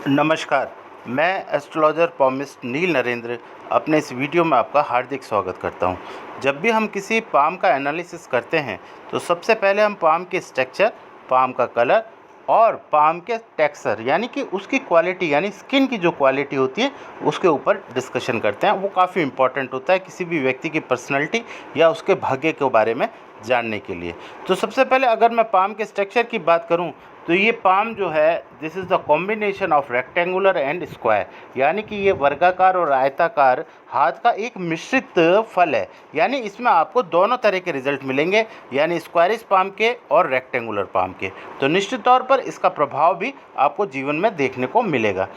नमस्कार, मैं एस्ट्रोलॉजर पॉमिस्ट नील नरेंद्र अपने इस वीडियो में आपका हार्दिक स्वागत करता हूं। जब भी हम किसी पाम का एनालिसिस करते हैं तो सबसे पहले हम पाम के स्ट्रक्चर, पाम का कलर और पाम के टेक्सचर यानी कि उसकी क्वालिटी यानी स्किन की जो क्वालिटी होती है उसके ऊपर डिस्कशन करते हैं। वो काफ़ी इंपॉर्टेंट होता है किसी भी व्यक्ति की पर्सनैलिटी या उसके भाग्य के बारे में जानने के लिए। तो सबसे पहले अगर मैं पाम के स्ट्रक्चर की बात करूं तो ये पाम जो है this is the combination of rectangular and square, यानी कि ये वर्गाकार और आयताकार हाथ का एक मिश्रित फल है। यानी इसमें आपको दोनों तरह के रिजल्ट मिलेंगे, यानी स्क्वायरिश पाम के और रेक्टेंगुलर पाम के। तो निश्चित तौर पर इसका प्रभाव भी आपको जीवन में देखने को मिलेगा।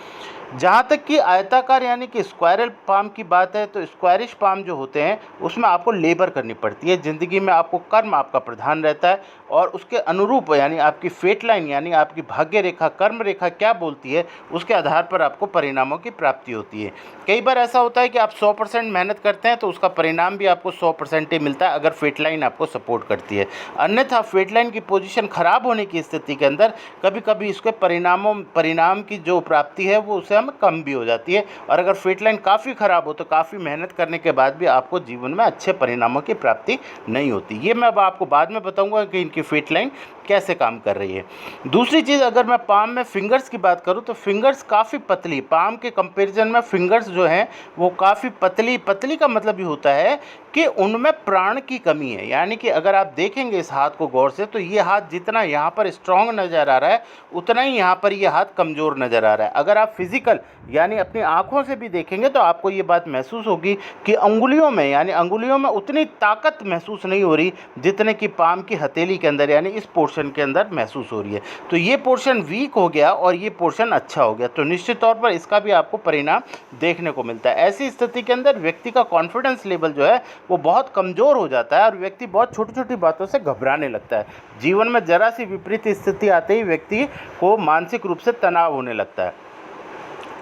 जहाँ तक कि आयताकार यानी कि स्क्वायरल पाम की बात है तो स्क्वायरिश पाम जो होते हैं उसमें आपको लेबर करनी पड़ती है। ज़िंदगी में आपको कर्म आपका प्रधान रहता है और उसके अनुरूप यानी आपकी फेट लाइन यानी आपकी भाग्य रेखा, कर्म रेखा क्या बोलती है उसके आधार पर आपको परिणामों की प्राप्ति होती है। कई बार ऐसा होता है कि आप 100% मेहनत करते हैं तो उसका परिणाम भी आपको 100% ही मिलता है अगर फेट लाइन आपको सपोर्ट करती है। अन्यथा फेट लाइन की पोजीशन खराब होने की स्थिति के अंदर कभी कभी इसके परिणाम की जो प्राप्ति है वो उसे हमें कम भी हो जाती है। और अगर फेट लाइन काफ़ी ख़राब हो तो काफ़ी मेहनत करने के बाद भी आपको जीवन में अच्छे परिणामों की प्राप्ति नहीं होती। ये मैं अब आपको बाद में बताऊंगा कि इनकी फेट लाइन कैसे काम कर रही है। दूसरी चीज़, अगर मैं पाम में फिंगर्स की बात करूं तो फिंगर्स काफ़ी पतली, पाम के कंपैरिजन में फिंगर्स जो हैं वो काफ़ी पतली। पतली का मतलब ये होता है कि उनमें प्राण की कमी है। यानी कि अगर आप देखेंगे इस हाथ को गौर से तो ये हाथ जितना यहाँ पर स्ट्रांग नज़र आ रहा है उतना ही यहाँ पर ये हाथ कमज़ोर नज़र आ रहा है। अगर आप फिजिकल यानी अपनी आँखों से भी देखेंगे तो आपको ये बात महसूस होगी कि अंगुलियों में यानी अंगुलियों में उतनी ताकत महसूस नहीं हो रही जितने कि पाम की हथेली के अंदर यानी इस पोर्शन के अंदर महसूस हो रही है। तो ये पोर्शन वीक हो गया और ये पोर्शन अच्छा हो गया, तो निश्चित तौर पर इसका भी आपको परिणाम देखने को मिलता है। ऐसी स्थिति के अंदर व्यक्ति का कॉन्फिडेंस लेवल जो है वो बहुत कमज़ोर हो जाता है और व्यक्ति बहुत छोटी छोटी बातों से घबराने लगता है। जीवन में जरा सी विपरीत स्थिति आते ही व्यक्ति को मानसिक रूप से तनाव होने लगता है।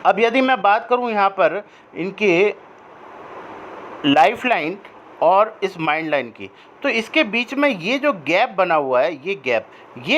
अब यदि मैं बात करूं यहाँ पर इनके लाइफ लाइन और इस माइंड लाइन की, तो इसके बीच में ये जो गैप बना हुआ है ये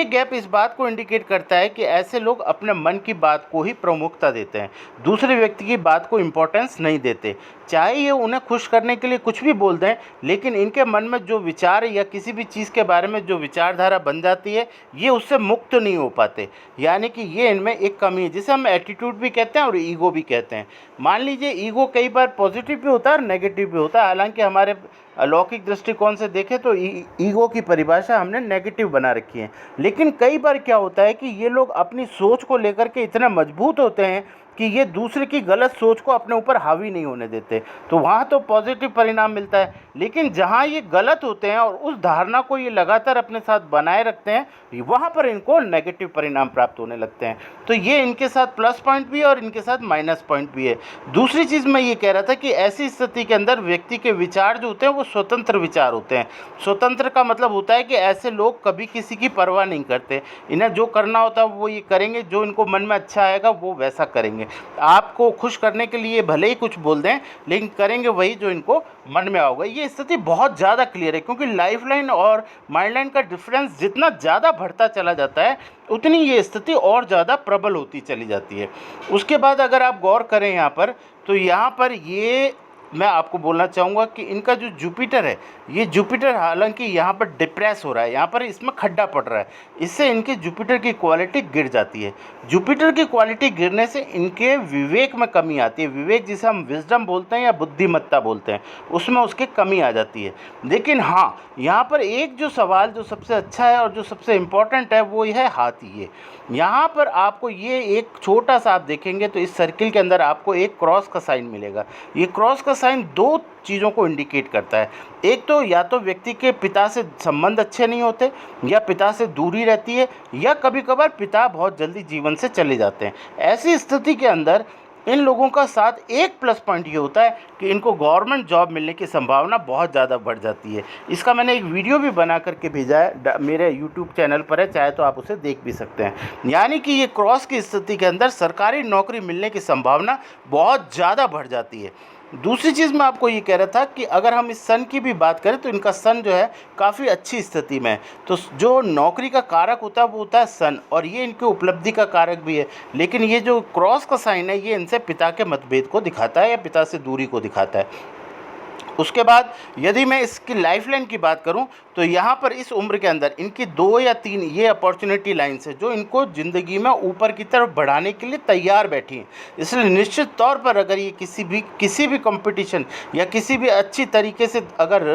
गैप इस बात को इंडिकेट करता है कि ऐसे लोग अपने मन की बात को ही प्रमुखता देते हैं, दूसरे व्यक्ति की बात को इम्पोर्टेंस नहीं देते। चाहे ये उन्हें खुश करने के लिए कुछ भी बोल दें, लेकिन इनके मन में जो विचार या किसी भी चीज़ के बारे में जो विचारधारा बन जाती है ये उससे मुक्त नहीं हो पाते। यानी कि ये इनमें एक कमी है जिसे हम एटीट्यूड भी कहते हैं और ईगो भी कहते हैं। मान लीजिए ईगो कई बार पॉजिटिव भी होता है और नेगेटिव भी होता है। हालांकि हमारे अलौकिक दृष्टिकोण से देखें तो ईगो की परिभाषा हमने नेगेटिव बना रखी है। लेकिन कई बार क्या होता है कि ये लोग अपनी सोच को लेकर के इतना मजबूत होते हैं कि ये दूसरे की गलत सोच को अपने ऊपर हावी नहीं होने देते, तो वहाँ तो पॉजिटिव परिणाम मिलता है। लेकिन जहाँ ये गलत होते हैं और उस धारणा को ये लगातार अपने साथ बनाए रखते हैं वहाँ पर इनको नेगेटिव परिणाम प्राप्त होने लगते हैं। तो ये इनके साथ प्लस पॉइंट भी है और इनके साथ माइनस पॉइंट भी है। दूसरी चीज़ मैं ये कह रहा था कि ऐसी स्थिति के अंदर व्यक्ति के विचार जो होते हैं वो स्वतंत्र विचार होते हैं। स्वतंत्र का मतलब होता है कि ऐसे लोग कभी किसी की परवाह नहीं करते, इन्हें जो करना होता है वो ये करेंगे, जो इनको मन में अच्छा आएगा वो वैसा करेंगे। आपको खुश करने के लिए भले ही कुछ बोल दें लेकिन करेंगे वही जो इनको मन में आओगे। ये स्थिति बहुत ज़्यादा क्लियर है क्योंकि लाइफ लाइन और माइंड लाइन का डिफरेंस जितना ज़्यादा बढ़ता चला जाता है उतनी ये स्थिति और ज़्यादा प्रबल होती चली जाती है। उसके बाद अगर आप गौर करें यहाँ पर तो यहाँ पर ये मैं आपको बोलना चाहूँगा कि इनका जो जुपिटर है ये जुपिटर हालांकि यहाँ पर डिप्रेस हो रहा है, यहाँ पर इसमें खड्डा पड़ रहा है, इससे इनके जुपिटर की क्वालिटी गिर जाती है। जुपिटर की क्वालिटी गिरने से इनके विवेक में कमी आती है। विवेक जिसे हम विजडम बोलते हैं या बुद्धिमत्ता बोलते हैं उसमें उसकी कमी आ जाती है। लेकिन हाँ, यहाँ पर एक जो सवाल जो सबसे अच्छा है और जो सबसे इम्पॉर्टेंट है वो है हाथी। ये यहाँ पर आपको ये एक छोटा सा आप देखेंगे तो इस सर्किल के अंदर आपको एक क्रॉस का साइन मिलेगा। ये क्रॉस का साइन दो चीज़ों को इंडिकेट करता है। एक तो या तो व्यक्ति के पिता से संबंध अच्छे नहीं होते या पिता से दूरी रहती है या कभी कभार पिता बहुत जल्दी जीवन से चले जाते हैं। ऐसी स्थिति के अंदर इन लोगों का साथ एक प्लस पॉइंट ये होता है कि इनको गवर्नमेंट जॉब मिलने की संभावना बहुत ज़्यादा बढ़ जाती है। इसका मैंने एक वीडियो भी बना करके भेजा है, मेरे यूट्यूब चैनल पर है, चाहे तो आप उसे देख भी सकते हैं। यानी कि ये क्रॉस की स्थिति के अंदर सरकारी नौकरी मिलने की संभावना बहुत ज़्यादा बढ़ जाती है। दूसरी चीज़ मैं आपको ये कह रहा था कि अगर हम इस सन की भी बात करें तो इनका सन जो है काफ़ी अच्छी स्थिति में है। तो जो नौकरी का कारक होता है वो होता है सन, और ये इनकी उपलब्धि का कारक भी है। लेकिन ये जो क्रॉस का साइन है ये इनसे पिता के मतभेद को दिखाता है या पिता से दूरी को दिखाता है। उसके बाद यदि मैं इसकी लाइफलाइन की बात करूं तो यहाँ पर इस उम्र के अंदर इनकी 2 या 3 ये अपॉर्चुनिटी लाइन्स है जो इनको ज़िंदगी में ऊपर की तरफ बढ़ाने के लिए तैयार बैठी हैं। इसलिए निश्चित तौर पर अगर ये किसी भी कंपटीशन या किसी भी अच्छी तरीके से अगर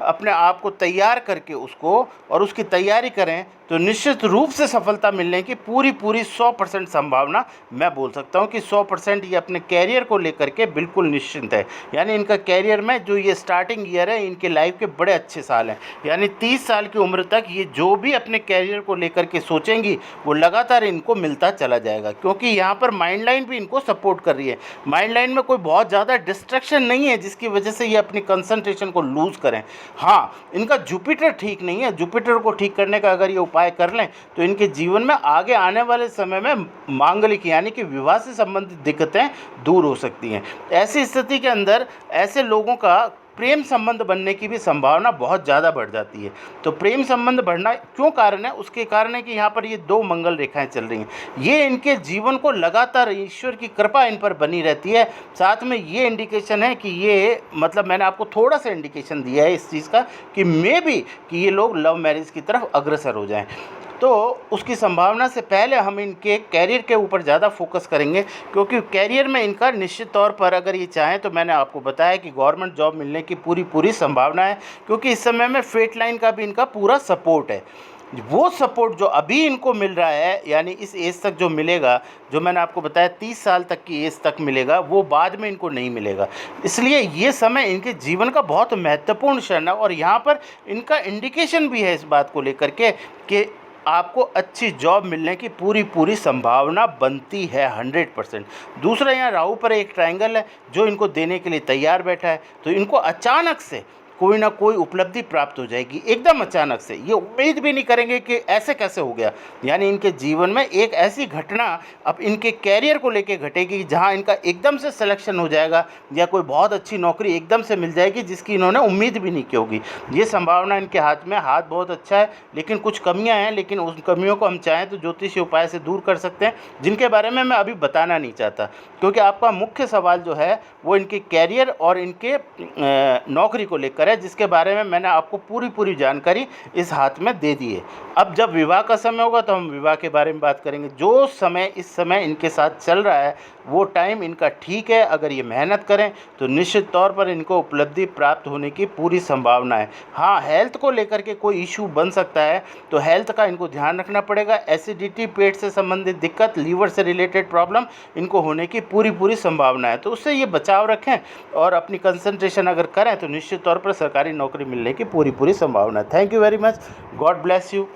अपने आप को तैयार करके उसको और उसकी तैयारी करें तो निश्चित रूप से सफलता मिलने की पूरी 100% संभावना मैं बोल सकता हूँ कि 100% ये अपने कैरियर को लेकर के बिल्कुल निश्चिंत है। यानी इनका कैरियर में जो ये स्टार्टिंग ईयर है इनके लाइफ के बड़े अच्छे साल हैं। यानी 30 साल की उम्र तक ये जो भी अपने कैरियर को लेकर के सोचेंगी वो लगातार इनको मिलता चला जाएगा, क्योंकि यहाँ पर माइंड लाइन भी इनको सपोर्ट कर रही है। माइंड लाइन में कोई बहुत ज़्यादा डिस्ट्रैक्शन नहीं है जिसकी वजह से ये अपनी कंसंट्रेशन को लूज़ करें। हाँ, इनका जुपिटर ठीक नहीं है। जुपिटर को ठीक करने का अगर ये उपाय कर लें तो इनके जीवन में आगे आने वाले समय में मांगलिक यानी कि विवाह से संबंधित दिक्कतें दूर हो सकती हैं। ऐसी स्थिति के अंदर ऐसे लोगों का प्रेम संबंध बनने की भी संभावना बहुत ज़्यादा बढ़ जाती है। तो प्रेम संबंध बढ़ना क्यों कारण है, उसके कारण है कि यहाँ पर ये 2 मंगल रेखाएं चल रही हैं। ये इनके जीवन को लगातार ईश्वर की कृपा इन पर बनी रहती है। साथ में ये इंडिकेशन है कि ये मतलब मैंने आपको थोड़ा सा इंडिकेशन दिया है इस चीज़ का कि मे बी कि ये लोग लव मैरिज की तरफ अग्रसर हो जाएं। तो उसकी संभावना से पहले हम इनके कैरियर के ऊपर ज़्यादा फोकस करेंगे, क्योंकि कैरियर में इनका निश्चित तौर पर अगर ये चाहें तो मैंने आपको बताया कि गवर्नमेंट जॉब मिलने की पूरी संभावना है, क्योंकि इस समय में फेट लाइन का भी इनका पूरा सपोर्ट है। वो सपोर्ट जो अभी इनको मिल रहा है यानी इस एज तक जो मिलेगा, जो मैंने आपको बताया 30 साल तक की एज तक मिलेगा, वो बाद में इनको नहीं मिलेगा। इसलिए ये समय इनके जीवन का बहुत महत्वपूर्ण क्षण है, और यहाँ पर इनका इंडिकेशन भी है इस बात को लेकर के कि आपको अच्छी जॉब मिलने की पूरी संभावना बनती है 100%। दूसरा, यहाँ राहु पर एक ट्रायंगल है जो इनको देने के लिए तैयार बैठा है। तो इनको अचानक से कोई ना कोई उपलब्धि प्राप्त हो जाएगी, एकदम अचानक से। ये उम्मीद भी नहीं करेंगे कि ऐसे कैसे हो गया। यानी इनके जीवन में एक ऐसी घटना अब इनके कैरियर को लेके घटेगी जहां इनका एकदम से सिलेक्शन हो जाएगा या कोई बहुत अच्छी नौकरी एकदम से मिल जाएगी जिसकी इन्होंने उम्मीद भी नहीं की होगी। ये संभावना इनके हाथ में, हाथ बहुत अच्छा है, लेकिन कुछ कमियाँ हैं। लेकिन उन कमियों को हम चाहें तो ज्योतिषीय उपाय से दूर कर सकते हैं, जिनके बारे में मैं अभी बताना नहीं चाहता, क्योंकि आपका मुख्य सवाल जो है वो इनके कैरियर और इनके नौकरी को लेकर है, जिसके बारे में मैंने आपको पूरी जानकारी इस हाथ में दे दी है। अब जब विवाह का समय होगा तो हम विवाह के बारे में बात करेंगे। जो समय इस समय इनके साथ चल रहा है वो टाइम इनका ठीक है। अगर ये मेहनत करें तो निश्चित तौर पर इनको उपलब्धि प्राप्त होने की पूरी संभावना है। हाँ, हेल्थ को लेकर के कोई इशू बन सकता है, तो हेल्थ का इनको ध्यान रखना पड़ेगा। एसिडिटी, पेट से संबंधित दिक्कत, लीवर से रिलेटेड प्रॉब्लम इनको होने की पूरी संभावना है। तो उससे ये बचाव रखें और अपनी कंसंट्रेशन अगर करें तो निश्चित तौर पर सरकारी नौकरी मिलने की पूरी संभावना है। Thank you very much. God bless you.